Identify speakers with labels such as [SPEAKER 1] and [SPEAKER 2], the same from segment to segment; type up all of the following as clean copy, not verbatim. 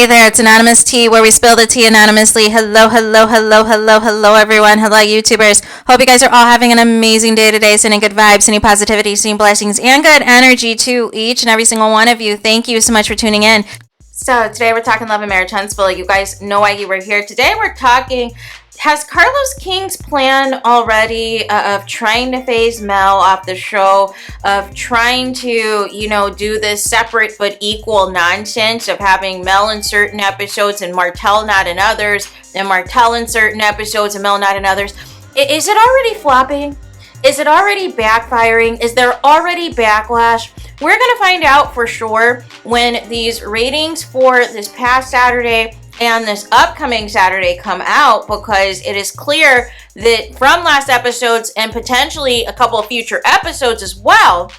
[SPEAKER 1] there, it's Anonymous Tea, where we spill the tea anonymously. Hello, hello, hello, hello, hello, everyone. Hello, YouTubers. Hope you guys are all having an amazing day today, sending good vibes, sending positivity, sending blessings, and good energy to each and every single one of you. Thank you so much for tuning in. So today we're talking love and marriage, Huntsville. You guys know why you were here. Today we're talking, has Carlos King's plan already of trying to phase Mel off the show, of trying to, do this separate but equal nonsense of having Mel in certain episodes and Martell not in others, and Martell in certain episodes and Mel not in others. Is it already flopping? Is it already backfiring? Is there already backlash? We're going to find out for sure when these ratings for this past Saturday and this upcoming Saturday come out, because it is clear that from last episodes and potentially a couple of future episodes as well,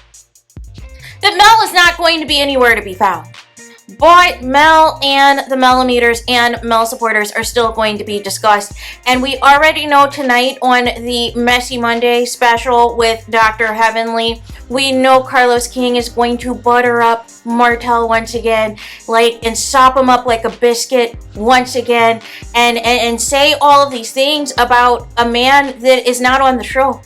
[SPEAKER 1] that Mel is not going to be anywhere to be found. But Mel and the Millimeters and Mel supporters are still going to be discussed. And we already know tonight on the Messy Monday special with Dr. Heavenly, we know Carlos King is going to butter up Martell once again, and sop him up like a biscuit once again, and say all of these things about a man that is not on the show.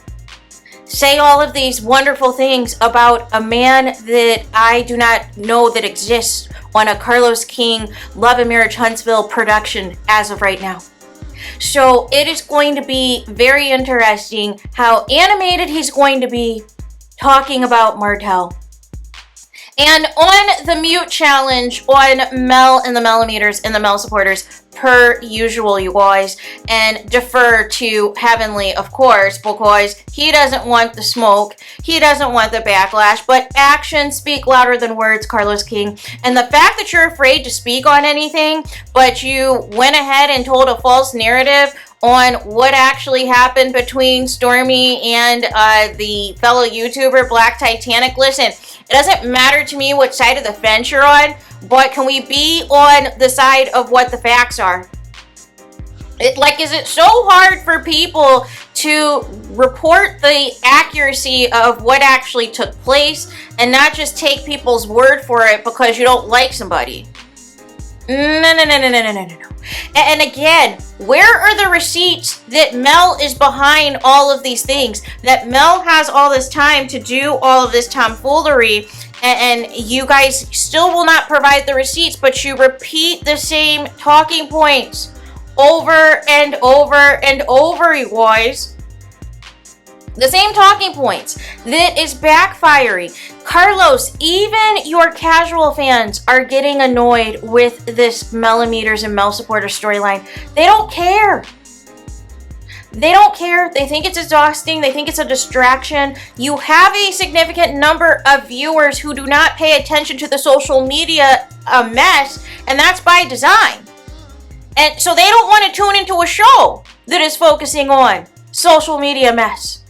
[SPEAKER 1] Say all of these wonderful things about a man that I do not know that exists on a Carlos King Love and Marriage Huntsville production as of right now. So it is going to be very interesting how animated he's going to be talking about Martell. And on the mute challenge on Mel and the Millimeters and the Mel supporters, per usual, you guys, and defer to Heavenly, of course, because he doesn't want the smoke, he doesn't want the backlash, but actions speak louder than words, Carlos King. And the fact that you're afraid to speak on anything, but you went ahead and told a false narrative on what actually happened between Stormy and the fellow YouTuber Black Titanic. Listen, it doesn't matter to me what side of the fence you're on, but can we be on the side of what the facts are? Is it so hard for people to report the accuracy of what actually took place and not just take people's word for it because you don't like somebody? No. And again, where are the receipts that Mel is behind all of these things? That Mel has all this time to do all of this tomfoolery, and you guys still will not provide the receipts, but you repeat the same talking points over and over and over, you guys. The same talking points. That is backfiring. Carlos, even your casual fans are getting annoyed with this Millimeters and Mel supporter storyline. They don't care. They don't care. They think it's exhausting. They think it's a distraction. You have a significant number of viewers who do not pay attention to the social media mess, and that's by design. And so they don't want to tune into a show that is focusing on social media mess.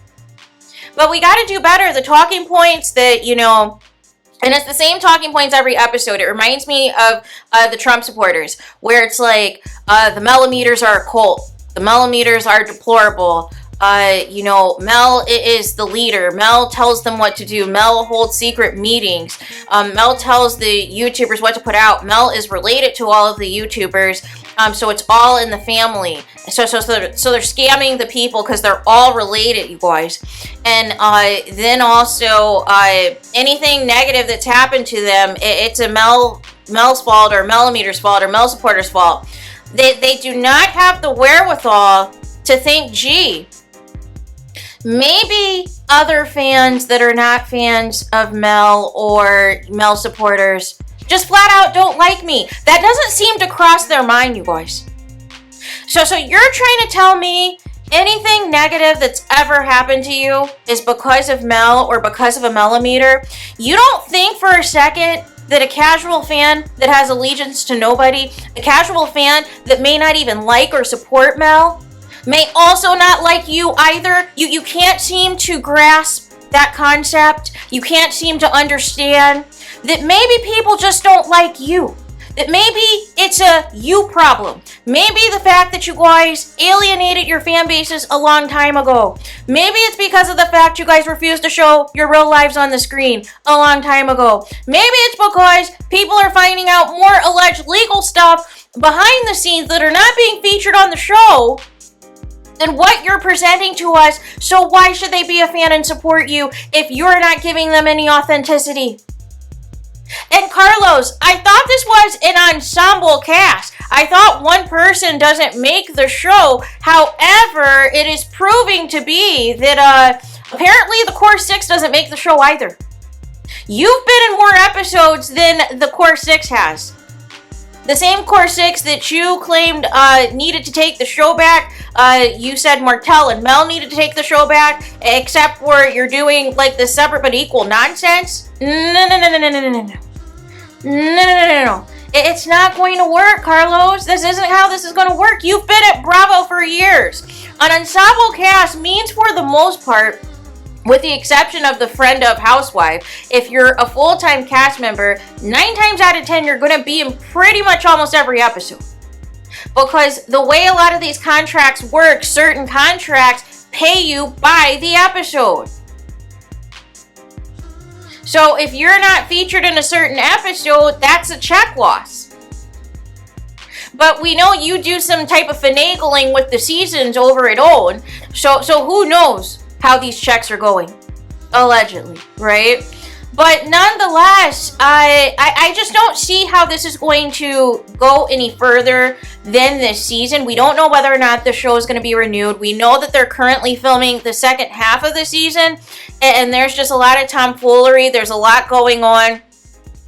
[SPEAKER 1] But we got to do better. The talking points that, and it's the same talking points every episode. It reminds me of the Trump supporters, where it's the Millimeters are a cult. The Millimeters are deplorable. Mel is the leader. Mel tells them what to do. Mel holds secret meetings. Mel tells the YouTubers what to put out. Mel is related to all of the YouTubers. So it's all in the family. So they're scamming the people because they're all related, you guys. And then also anything negative that's happened to them, it's a Mel's fault or Millimeter's fault or Mel supporters' fault. They do not have the wherewithal to think, gee, maybe other fans that are not fans of Mel or Mel supporters just flat out don't like me. That doesn't seem to cross their mind, you guys. So you're trying to tell me anything negative that's ever happened to you is because of Mel or because of a Millimeter? You don't think for a second that a casual fan that has allegiance to nobody, a casual fan that may not even like or support Mel, may also not like you either? You can't seem to grasp that concept. You can't seem to understand that maybe people just don't like you.
[SPEAKER 2] Maybe it's a you problem. Maybe the fact that you guys alienated your fan bases a long time ago. Maybe it's because of the fact you guys refused to show your real lives on the screen a long time ago. Maybe it's because people are finding out more alleged legal stuff behind the scenes that are not being featured on the show than what you're presenting to us. So why should they be a fan and support you if you're not giving them any authenticity? And Carlos, I thought this was an ensemble cast. I thought one person doesn't make the show. However, it is proving to be that apparently the Core 6 doesn't make the show either. You've been in more episodes than the Core 6 has. The same Core 6 that you claimed needed to take the show back. You said Martel and Mel needed to take the show back, except for you're doing like the separate but equal nonsense. No. It's not going to work, Carlos. This isn't how this is going to work. You've been at Bravo for years. An ensemble cast means, for the most part, with the exception of the friend of housewife, if you're a full-time cast member, 9 times out of 10, you're going to be in pretty much almost every episode. Because the way a lot of these contracts work, certain contracts pay you by the episode. So if you're not featured in a certain episode, that's a check loss. But we know you do some type of finagling with the seasons over at OWN. So who knows how these checks are going, allegedly, right? But nonetheless, I just don't see how this is going to go any further than this season. We don't know whether or not the show is going to be renewed. We know that they're currently filming the second half of the season, and there's just a lot of tomfoolery. There's a lot going on.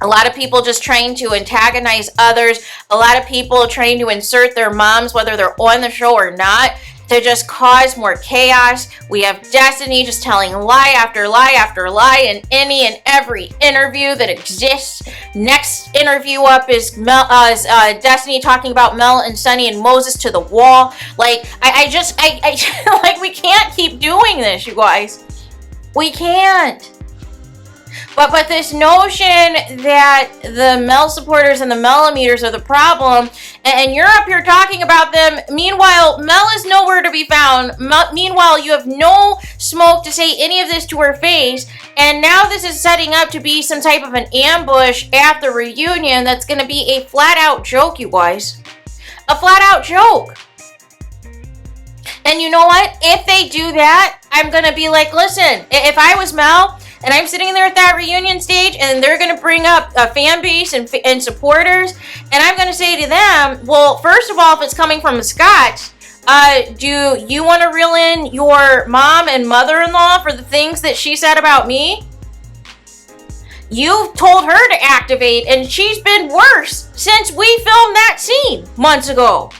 [SPEAKER 2] A lot of people just trying to antagonize others. A lot of people trying to insert their moms, whether they're on the show or not, to just cause more chaos. We have Destiny just telling lie after lie after lie in any and every interview that exists. Next interview up is Destiny talking about Mel and Sunny and Moses to the wall. Like, I like, we can't keep doing this, you guys. We can't. But this notion that the Mel supporters and the Millimeters are the problem, and you're up here talking about them, meanwhile, Mel is nowhere to be found. Meanwhile, you have no smoke to say any of this to her face, and now this is setting up to be some type of an ambush at the reunion that's going to be a flat-out joke, you guys. A flat-out joke. And you know what? If they do that, I'm going to be like, listen, if I was Mel, and I'm sitting there at that reunion stage, and they're going to bring up a fan base and supporters, and I'm going to say to them, well, first of all, if it's coming from the Scotts, do you want to reel in your mom and mother-in-law for the things that she said about me? You told her to activate, and she's been worse since we filmed that scene months ago.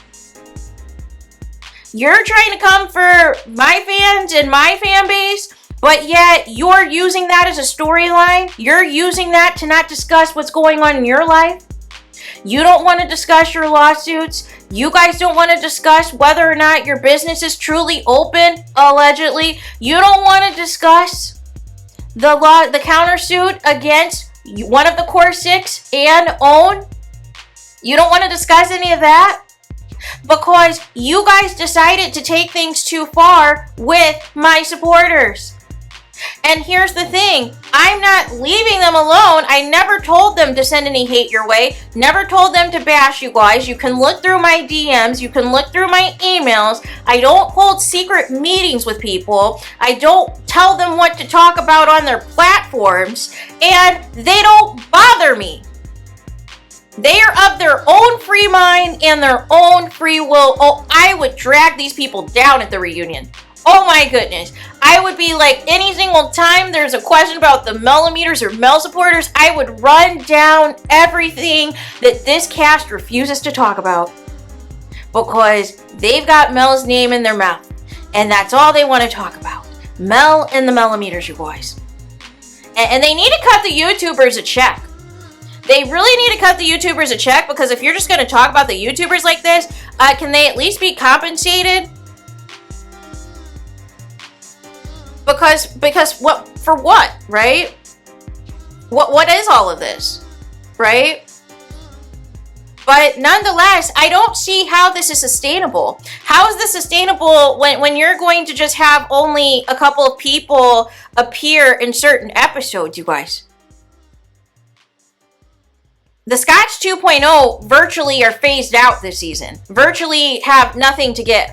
[SPEAKER 2] You're trying to come for my fans and my fan base, but yet you're using that as a storyline. You're using that to not discuss what's going on in your life. You don't want to discuss your lawsuits. You guys don't want to discuss whether or not your business is truly open, allegedly. You don't want to discuss the countersuit against one of the Core 6 and OWN. You don't want to discuss any of that because you guys decided to take things too far with my supporters. And here's the thing, I'm not leaving them alone. I never told them to send any hate your way, never told them to bash you guys. You can look through my DMs, you can look through my emails. I don't hold secret meetings with people. I don't tell them what to talk about on their platforms, and they don't bother me. They are of their own free mind and their own free will. Oh, I would drag these people down at the reunion. Oh my goodness. I would be like, any single time there's a question about the Millimeters or Mel supporters, I would run down everything that this cast refuses to talk about. Because they've got Mel's name in their mouth. And that's all they want to talk about. Mel and the Millimeters, you guys. And they need to cut the YouTubers a check. They really need to cut the YouTubers a check, because if you're just going to talk about the YouTubers like this, can they at least be compensated? Because what, for what, right? What is all of this, right? But nonetheless, I don't see how this is sustainable. How is this sustainable when you're going to just have only a couple of people appear in certain episodes, you guys? The Scotch 2.0 virtually are phased out this season. Virtually have nothing to give.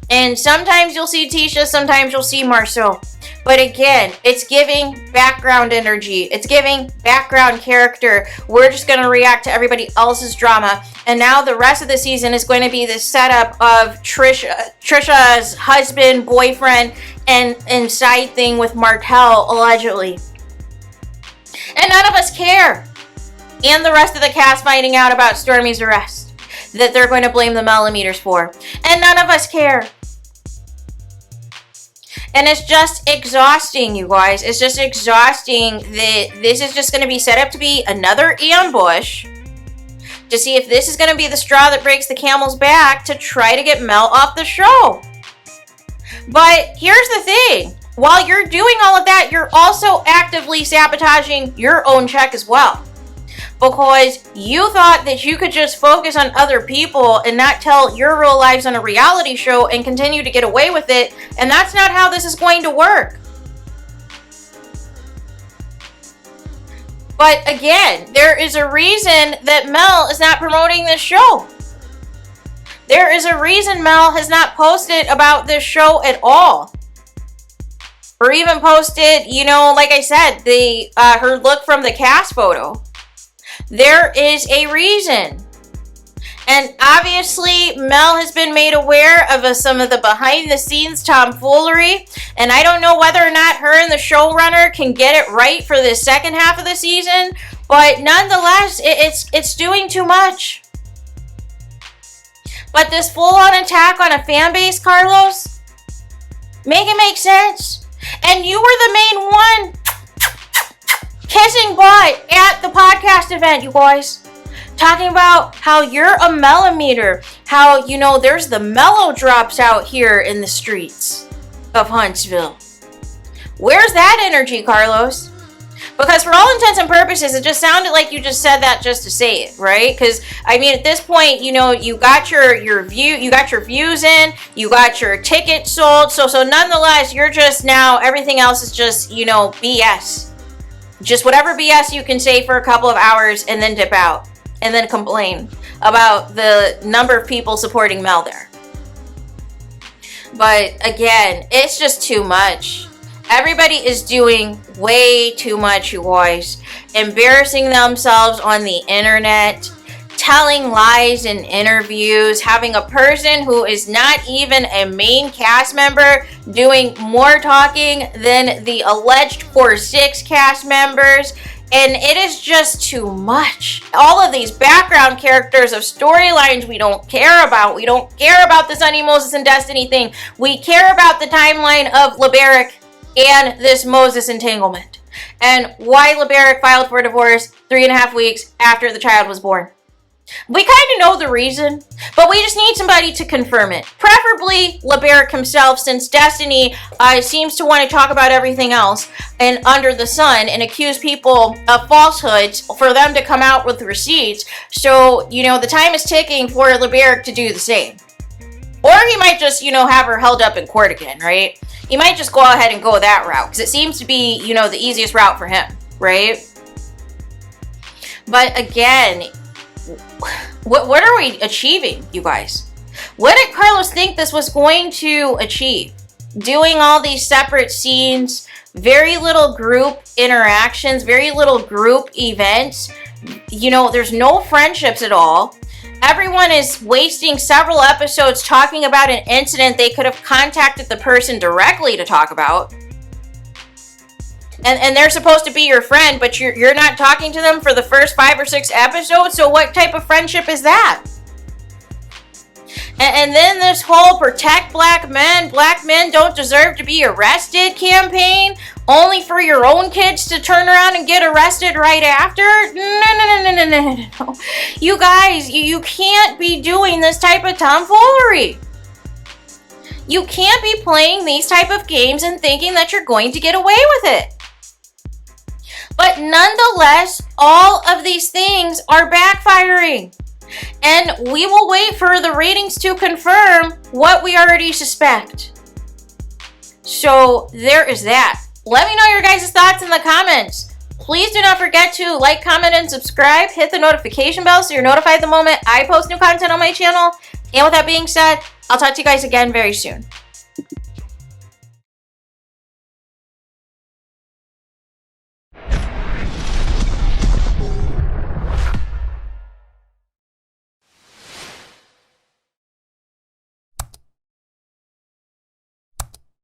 [SPEAKER 2] And sometimes you'll see Tisha, sometimes you'll see Marceau. But again, it's giving background energy. It's giving background character. We're just going to react to everybody else's drama. And now the rest of the season is going to be the setup of Trisha's husband, boyfriend, and side thing with Martell, allegedly. And none of us care. And the rest of the cast finding out about Stormy's arrest that they're going to blame the millimeters for. And none of us care. And it's just exhausting, you guys. It's just exhausting that this is just going to be set up to be another ambush to see if this is going to be the straw that breaks the camel's back to try to get Mel off the show. But here's the thing. While you're doing all of that, you're also actively sabotaging your own check as well. Because you thought that you could just focus on other people and not tell your real lives on a reality show and continue to get away with it. And that's not how this is going to work. But again, there is a reason that Mel is not promoting this show. There is a reason Mel has not posted about this show at all. Or even posted, you know, like I said, her look from the cast photo. There is a reason. And obviously, Mel has been made aware of some of the behind-the-scenes tomfoolery. And I don't know whether or not her and the showrunner can get it right for the second half of the season. But nonetheless, it's doing too much. But this full-on attack on a fan base, Carlos, make it make sense. And you were the main one kissing butt at the podcast event, you guys. Talking about how you're a millimeter. How, you know, there's the mellow drops out here in the streets of Huntsville. Where's that energy, Carlos? Because for all intents and purposes, it just sounded like you just said that just to say it, right? Because, I mean, at this point, you know, you got your views in, you got your tickets sold. So nonetheless, you're just now, everything else is just, you know, BS. Just whatever BS you can say for a couple of hours and then dip out. And then complain about the number of people supporting Mel there. But again, it's just too much. Everybody is doing way too much, you guys. Embarrassing themselves on the internet. Telling lies in interviews, having a person who is not even a main cast member doing more talking than the alleged core 6 cast members, and it is just too much. All of these background characters of storylines we don't care about. We don't care about this Honey, Moses, and Destiny thing. We care about the timeline of LeBaric and this Moses entanglement, and why LeBaric filed for divorce 3.5 weeks after the child was born. We kind of know the reason, but we just need somebody to confirm it. Preferably LeBaric himself, since Destiny seems to want to talk about everything else and under the sun and accuse people of falsehoods for them to come out with receipts. So, you know, the time is ticking for LeBaric to do the same. Or he might just, you know, have her held up in court again, right? He might just go ahead and go that route, because it seems to be, you know, the easiest route for him, right? But again, what are we achieving, you guys? What did Carlos think this was going to achieve? Doing all these separate scenes, very little group interactions, very little group events. You know, there's no friendships at all. Everyone is wasting several episodes talking about an incident they could have contacted the person directly to talk about. And they're supposed to be your friend, but you're not talking to them for the first 5 or 6 episodes, so what type of friendship is that? And then this whole protect black men don't deserve to be arrested campaign, only for your own kids to turn around and get arrested right after? No. You guys, you can't be doing this type of tomfoolery. You can't be playing these type of games and thinking that you're going to get away with it. But nonetheless, all of these things are backfiring. And we will wait for the ratings to confirm what we already suspect. So there is that. Let me know your guys' thoughts in the comments. Please do not forget to like, comment, and subscribe. Hit the notification bell so you're notified the moment I post new content on my channel. And with that being said, I'll talk to you guys again very soon.